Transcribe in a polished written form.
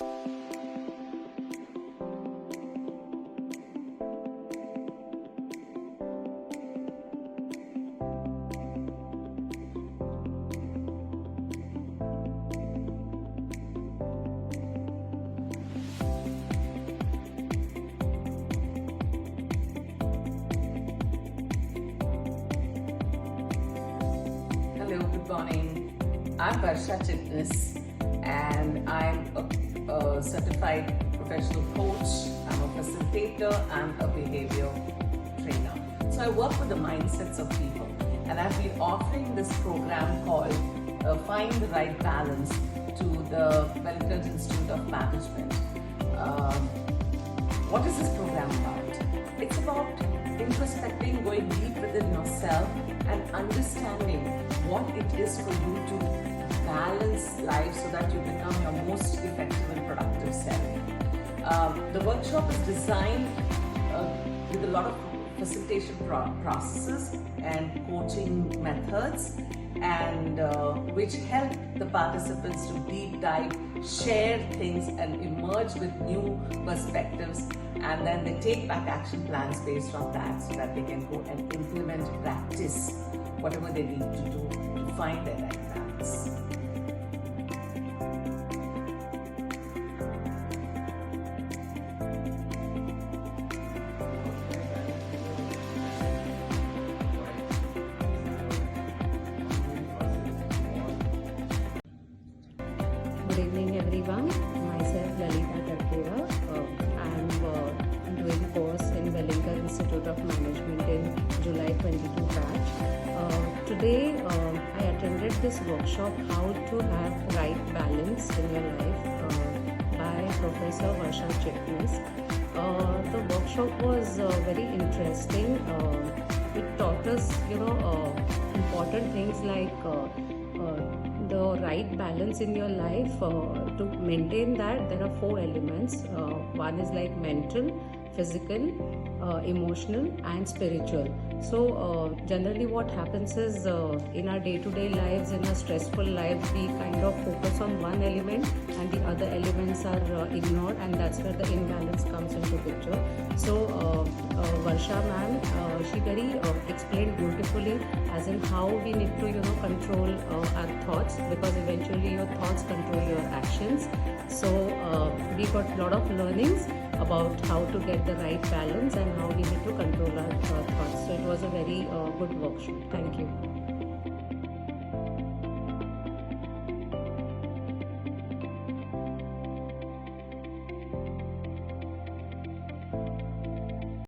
Good morning. I'm Varsha Chitnis and I'm a certified professional coach. I'm a facilitator and a behavior trainer. So I work with the mindsets of people, and I've been offering this program called Find the Right Balance to the Welingkar Institute of Management. What is this program about? It's about introspecting, going deep within yourself and understanding what it is for you to balance life so that you become your most effective and productive self. The workshop is designed with a lot of facilitation processes and coaching methods, and which help the participants to deep dive, share things and emerge with new perspectives, and then they take back action plans based on that so that they can go and implement, practice whatever they need to do to find their right balance. Good evening everyone, myself Lalita. I'm doing course in Welingkar Institute of Management in July 22 batch. Today I attended this workshop, How to Have Right Balance in Your Life by Professor Varsha Chitnis. The workshop was very interesting. It taught us important things like the right balance in your life. To maintain that, there are 4 elements. One is like mental, physical, emotional and spiritual. So generally what happens is in our day-to-day lives, in our stressful lives, we kind of focus on one element and the other elements are ignored, and that's where the imbalance comes into picture. So Varsha ma'am, she very explained beautifully as in how we need to control our thoughts, because eventually your thoughts control your actions. So we got a lot of learnings about how to get the right balance and how we need to control our thoughts. So it was a very good workshop. Thank you.